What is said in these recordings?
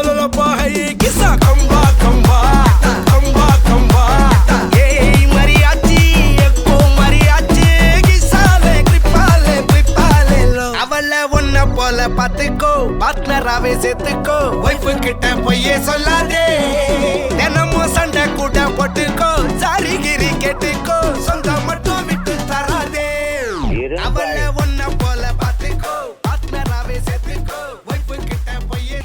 lollapop, hey, kissa, come back, come back, come back, come back. Hey, mariachi, ekko mariachi, kissale, clippale, clippale lo. Avalla onna pola pathukko, partnerave settukko, wife kitta poye sollade. Denamo sanda kuda pottukko, sari giri kettukko, sonda mattum vittu tarade. Avalla onna pola pathukko, partnerave settukko, wife kitta poye.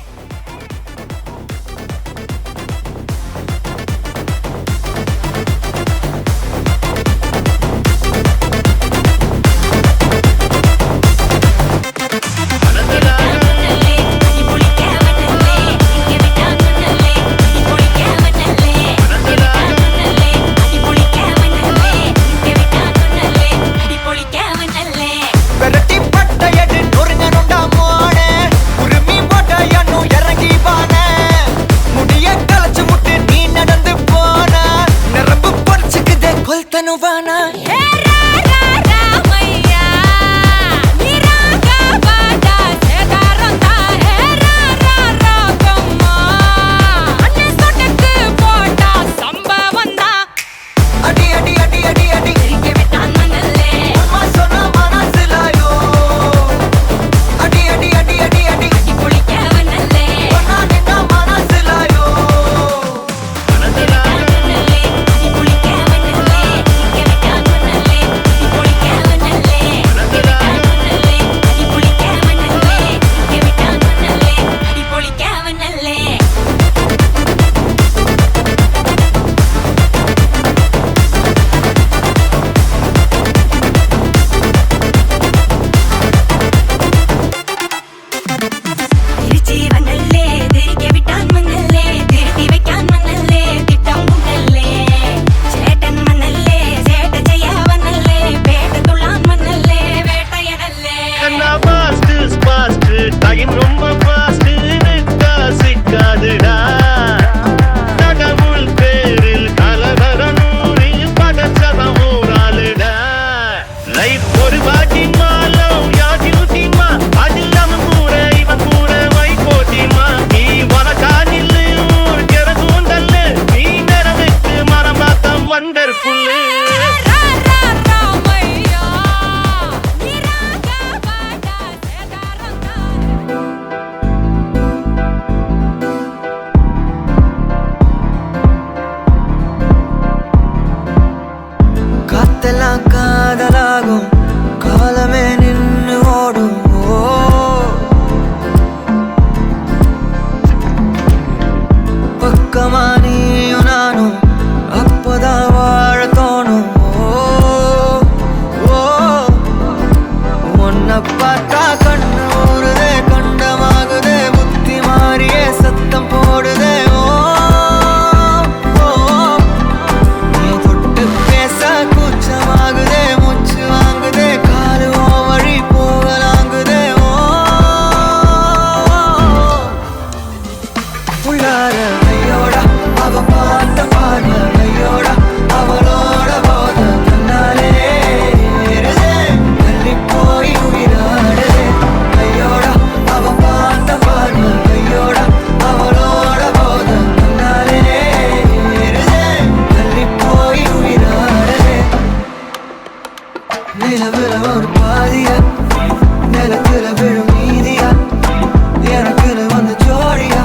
எனக்கு வந்து ஜோடியா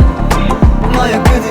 மயக்குது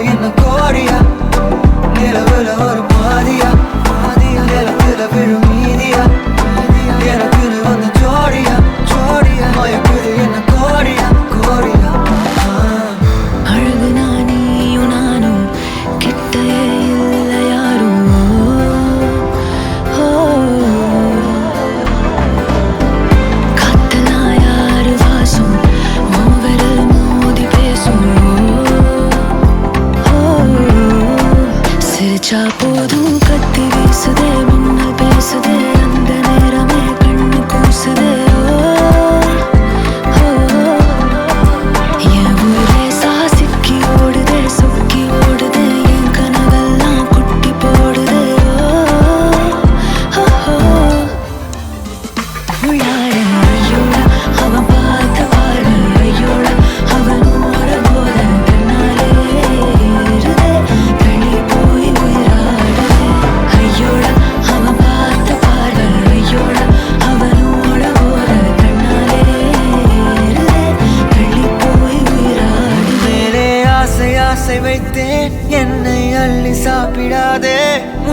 ஆசை வைத்தேன் என்னை அள்ளி சாப்பிடாதே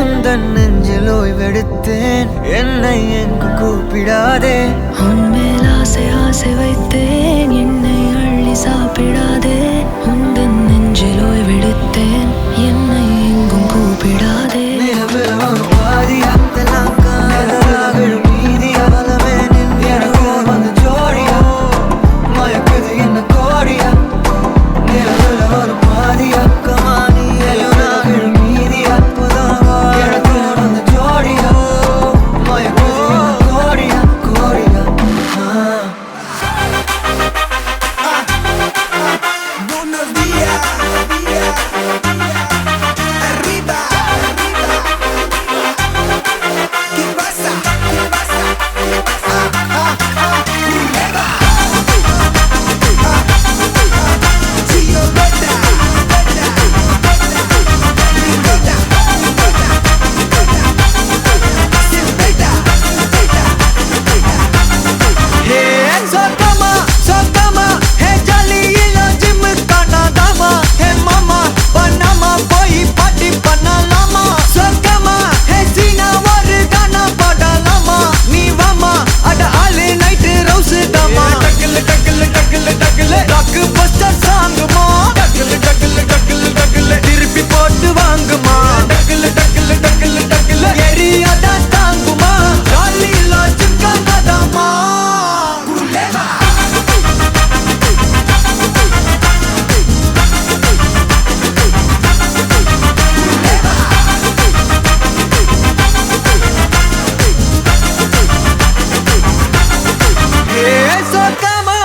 உந்தன் நெஞ்சில் ஓய்வெடுத்தேன் என்னை எங்கு கூப்பிடாதே உன்மேல் ஆசை ஆசை வைத்தேன் என்னை அள்ளி சாப்பிடாதே உந்தன் நெஞ்சில் ஓய்வெடுத்தேன் என்னை எங்கும் கூப்பிடாதே நிலவில் பாதியா விழும் மீதியா பலமே எனக்கு வந்து ஜோடியா மயக்குது என்ன கோடியா நிலவில் ஒரு பாதியா கமானியையும் நான் விழும் மீதியா எனக்கு வந்து ஜோடியா மயக்குது என்ன கோடியா கோடியா Buenos días, arriba, ¿qué pasa? ¿Qué pasa? ¿Qué pasa? Culebra, Chillo Beta, Lingota, Silveta, Hey, sokama, hey jolly ila gym kanadama, hey mama, panama boy party panalama. Sokama, hey sina varu gana padalama, nee vama, ada alle night rouse dama. Takle, blockbuster song ma. Takle, திருப்பி போட்டு வாங்குமா. Takle, எரியாத தாங்குமா. jolly ila gym kanadama. Culebra. Hey, sokama,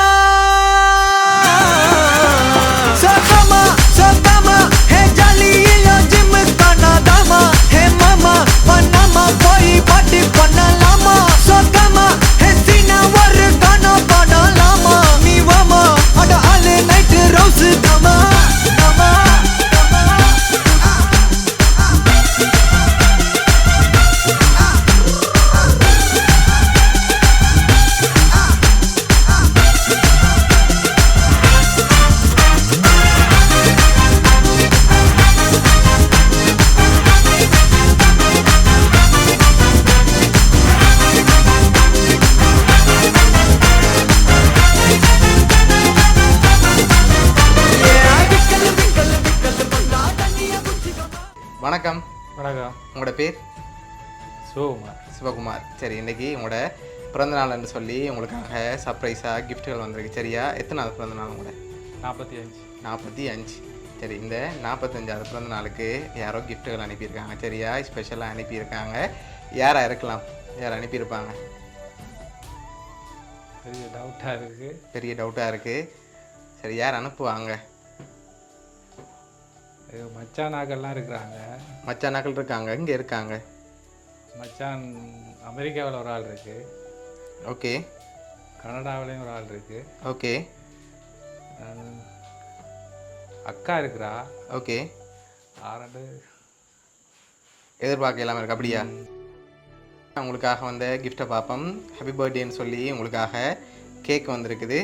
hey jolly ila gym kanadama, hey mama, panama boy party panalama. Sokama, hey sina varu gana padalama, nee vama, ada alle night rouse dama. வணக்கம். வணக்கம். உங்களோட பேர்? சிவகுமார். சிவகுமார். சரி, இன்றைக்கி உங்களோட பிறந்தநாள்னு சொல்லி உங்களுக்காக சர்ப்ரைஸாக கிஃப்ட்டுகள் வந்திருக்கு. சரியா? எத்தனாவது பிறந்தநாள் உங்களோட? 45. 45. சரி, இந்த 45வது பிறந்தநாளுக்கு யாரோ கிஃப்ட்டுகள் அனுப்பியிருக்காங்க. சரியா? ஸ்பெஷலாக அனுப்பியிருக்காங்க. யாராக இருக்கலாம்? யார் அனுப்பியிருப்பாங்க? பெரிய டவுட்டாக இருக்குது. பெரிய டவுட்டாக இருக்குது. சரி, யார் அனுப்புவாங்க? மச்சானாக்கள்லாம் இருக்கிறாங்க. மச்சானாக்கள் இருக்காங்க. இங்கே இருக்காங்க. மச்சான் அமெரிக்காவில் ஒரு ஆள் இருக்குது. ஓகே. கனடாவிலையும் ஒரு ஆள் இருக்குது. ஓகே. அக்கா இருக்கிறா. ஓகே. 6 எதிர்பார்க்க இல்லாமல் இருக்கு. அப்படியா? உங்களுக்காக வந்த கிஃப்டை பார்ப்போம். ஹாப்பி பர்த்டேன்னு சொல்லி உங்களுக்காக கேக் வந்திருக்குது.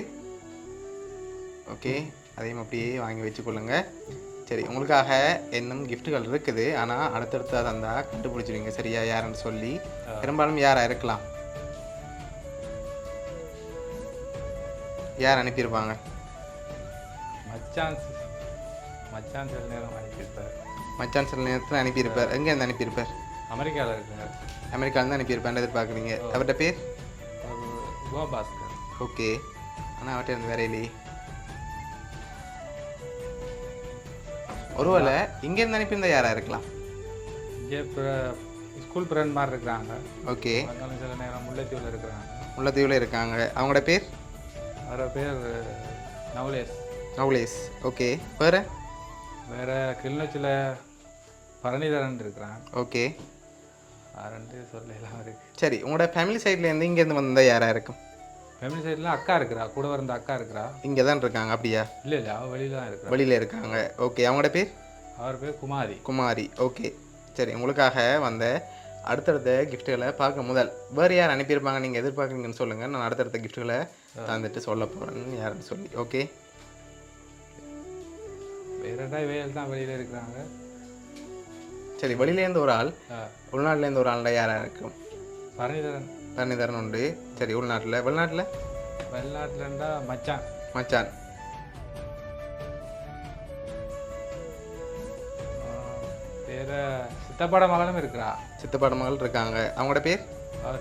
ஓகே, அதையும் அப்படியே வாங்கி வச்சுக்கொள்ளுங்க. சரி, உங்களுக்காக இன்னும் கிஃப்ட்டுகள் இருக்குது. ஆனால் அடுத்தடுத்து அதை இருந்தால் கண்டுபிடிச்சிடுங்க. சரியா? யாருன்னு சொல்லி. பெரும்பாலும் யாராக இருக்கலாம்? யார் அனுப்பியிருப்பாங்க? மச்சான் சில நேரம் அனுப்பியிருப்பார். மச்சான் சில நேரத்தில் அனுப்பியிருப்பார். எங்கேருந்து அனுப்பியிருப்பார்? அமெரிக்காவில் இருக்கார். அமெரிக்காவிலேருந்து அனுப்பியிருப்பான்னு எதிர்பார்க்குறீங்க. அவர்கிட்ட பேர்? கோபாஸ்கர். ஓகே. ஆனால் அவர்கிட்ட இருந்து வேற இல்லையே. ஒருவேளை இங்கேருந்து அனுப்பியிருந்தா யாராக இருக்கலாம்? இங்கே இப்போ ஸ்கூல் ஃப்ரெண்ட் மாதிரி இருக்கிறாங்க. ஓகே. அதனால சில நேரம் முல்லைத்தீவில் இருக்கிறாங்க. முல்லைத்தீவில் இருக்காங்க. அவங்களோட பேர்? அவரோட பேர் நவலேஷ். நவலேஷ். ஓகே. வேறு? வேறு கிளிநொச்சியில் பரணிதரன் இருக்கிறான். ஓகே. 2 சொல்லலாம் இருக்குது. சரி, உங்களோட ஃபேமிலி சைட்லேருந்து இங்கேருந்து வந்தால் யாராக இருக்கும்? ஃபேமிலி சைடில் அக்கா இருக்கிறா. கூட வந்த அக்கா இருக்கிறா. இங்கே தான் இருக்காங்க. அப்படியா? இல்லை அவள் வெளியில் தான் இருக்கிறா. வெளியில் இருக்காங்க. ஓகே. அவங்களோட பேர்? அவர் பேர் குமாரி. குமாரி. ஓகே. சரி, உங்களுக்காக வந்த அடுத்தடுத்த கிஃப்ட்டுகளை பார்க்க முதல் வேறு யார் அனுப்பியிருப்பாங்க நீங்கள் எதிர்பார்க்குறீங்கன்னு சொல்லுங்கள். நான் அடுத்தடுத்த கிஃப்ட்டுகளை தந்துட்டு சொல்ல போகிறேன் யாருன்னு சொல்லி. ஓகே. வேறடா வேல் தான் வெளியில் இருக்கிறாங்க. சரி, வெளியிலேருந்து ஒரு ஆள், ஆ, உள்நாட்டிலேருந்து ஒரு ஆள்ல யாராக இருக்கும்? பரணிதரன். தரணிதரன் உண்டு. சரி, உள்நாட்டில். வெளிநாட்டில்? வெளிநாட்டிலண்டா மச்சான். மச்சான். வேற சித்தப்பாட மகனும் இருக்கிறா. சித்தப்பாட மகள் இருக்காங்க. அவங்களோட பேர்?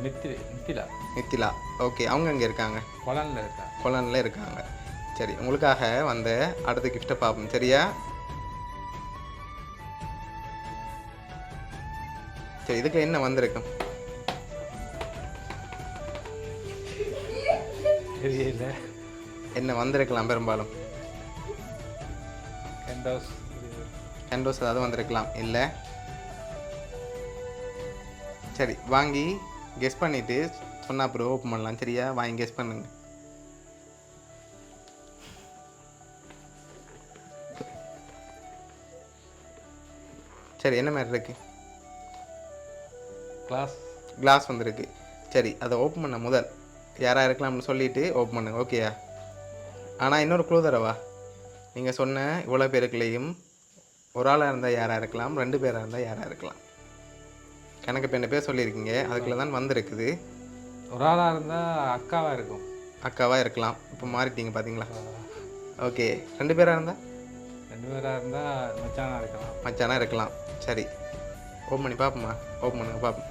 நித்திலா. நித்திலா. ஓகே, அவங்க எங்கே இருக்காங்க? கொலனில் இருக்கா. கொலனில் இருக்காங்க. சரி, உங்களுக்காக வந்த அடுத்த கிஃப்ட்டை பார்ப்போம். சரியா? சரி, இதுக்கு என்ன வந்திருக்கும்? தெரியல. என்ன வந்திருக்கலாம்? பெரும்பாலும் கேண்டோஸ் ஏதாவது வந்திருக்கலாம். இல்லை. சரி, வாங்கி கெஸ் பண்ணிவிட்டு சொன்னால் அப்புறம் ஓப்பன் பண்ணலாம். சரியா? வாங்கி கெஸ் பண்ணுங்க. சரி, என்ன மாதிரி இருக்கு? கிளாஸ் வந்திருக்கு. சரி, அதை ஓப்பன் பண்ண முதல் யாராக இருக்கலாம்னு சொல்லிவிட்டு ஓப்பன் பண்ணுங்க. ஓகேயா? ஆனால் இன்னொரு க்ளூ தரவா? நீங்கள் சொன்ன இவ்வளோ பேருக்குள்ளேயும் ஒரு ஆளாக இருந்தால் யாராக இருக்கலாம், 2 பேராக இருந்தால் யாராக இருக்கலாம். கணக்கு இப்போ என்ன பேர் சொல்லியிருக்கீங்க, அதுக்குள்ளே தான் வந்திருக்குது. ஒரு ஆளாக இருந்தால் அக்காவாக இருக்கும். அக்காவாக இருக்கலாம். இப்போ மாறிட்டீங்க பார்த்தீங்களா? ஓகே, 2 பேராக இருந்தால்? 2 பேராக இருந்தால் மச்சானாக இருக்கலாம். மச்சானாக இருக்கலாம். சரி, ஓப்பன் பண்ணி பார்ப்போம்மா. ஓப்பன் பண்ணுங்க பார்ப்போம்.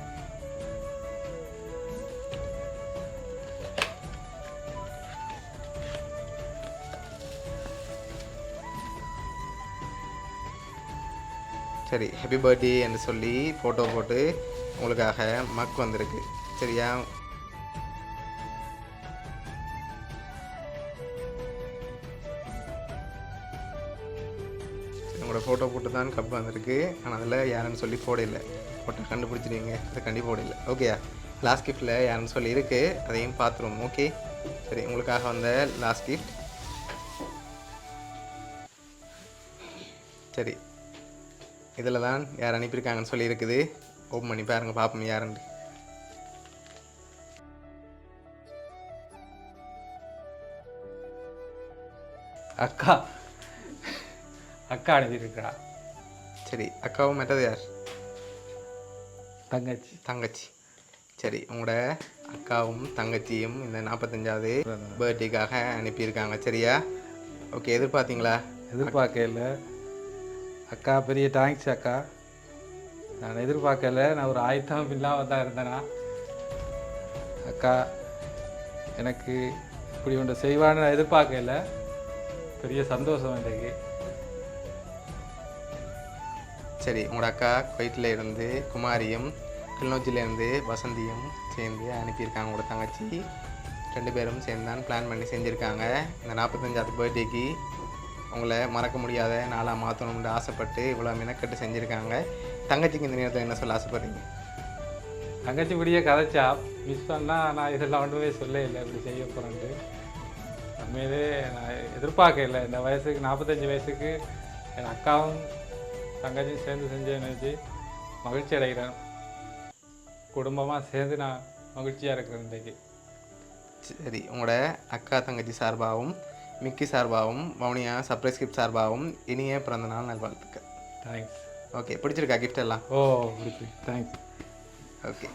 சரி, ஹாப்பி பர்த்டே என்று சொல்லி ஃபோட்டோ போட்டு உங்களுக்காக மக் வந்திருக்கு. சரியா? உங்களோட ஃபோட்டோ போட்டு தான் கப் வந்திருக்கு. ஆனால் அதில் யாருன்னு சொல்லி போடலை. ஃபோட்டோ கண்டுபிடிச்சிடுவீங்க, அதை கண்டி போடலை. ஓகேயா? லாஸ்ட் கிஃப்ட்டில் யாருன்னு சொல்லி இருக்குது, அதையும் பார்த்துருவோம். ஓகே, சரி, உங்களுக்காக வந்த லாஸ்ட் கிஃப்ட். சரி, இதில் தான் யார் அனுப்பியிருக்காங்கன்னு சொல்லி இருக்குது. ஓப்பன் பண்ணி பாருங்க, பார்ப்போம் யாருன்னு. அக்கா அனுப்பியிருக்கிறா. சரி, அக்காவும் மெட்டது யார்? தங்கச்சி. சரி, உங்களோட அக்காவும் தங்கச்சியும் இந்த 45வது பர்த்டேக்காக அனுப்பியிருக்காங்க. சரியா? ஓகே, எதிர்பார்த்தீங்களா? எதிர்பார்க்கல அக்கா, பெரிய தேங்க்ஸ் அக்கா. நான் எதிர்பார்க்கல. நான் ஒரு ஆயத்தம் இல்லாமல் தான் இருந்தேனா. அக்கா எனக்கு இப்படி ஒன்று செய்வான்னு நான் எதிர்பார்க்கல. பெரிய சந்தோஷம் இன்றைக்கு. சரி, உங்களோட அக்கா குவைட்டில் இருந்து குமாரியும் கிளிநொச்சியிலேருந்து வசந்தியும் சேர்ந்து அனுப்பியிருக்காங்க. உங்களோட தங்கச்சி 2 பேரும் சேர்ந்து தான் பிளான் பண்ணி செஞ்சுருக்காங்க. இந்த 45வது பர்த்டேக்கு உங்களை மறக்க முடியாத நாளாக மாற்றணும்னு ஆசைப்பட்டு இவ்வளோ மெனக்கட்டு செஞ்சுருக்காங்க. தங்கச்சிக்கு இந்த நேரத்தில் என்ன சொல்ல ஆசைப்படுறீங்க? தங்கச்சி இப்படியே கதைச்சா மிஸ் பண்ணால் நான் இதெல்லாம் ஒன்றுமே சொல்ல இல்லை இப்படி செய்ய போகிறேன்ட்டு. உண்மையிலே நான் எதிர்பார்க்கல. இந்த வயசுக்கு 45 வயசுக்கு என் அக்காவும் தங்கச்சியும் சேர்ந்து செஞ்சேன்னு நினச்சி மகிழ்ச்சி அடைகிறேன். குடும்பமாக சேர்ந்து நான் மகிழ்ச்சியாக இருக்கிறேன் இன்றைக்கு. சரி, உங்களோட அக்கா தங்கச்சி சார்பாகவும் மிக்கி சார்பாகவும் வவுனியா சர்ப்ரைஸ் கிஃப்ட் சார்பாகவும் இனிய பிறந்தநாள் நல்வாழ்த்துக்கள். தேங்க்ஸ். ஓகே, பிடிச்சிருக்கா கிஃப்ட் எல்லாம்? ஓ, பிடிச்சி. தேங்க்ஸ். ஓகே.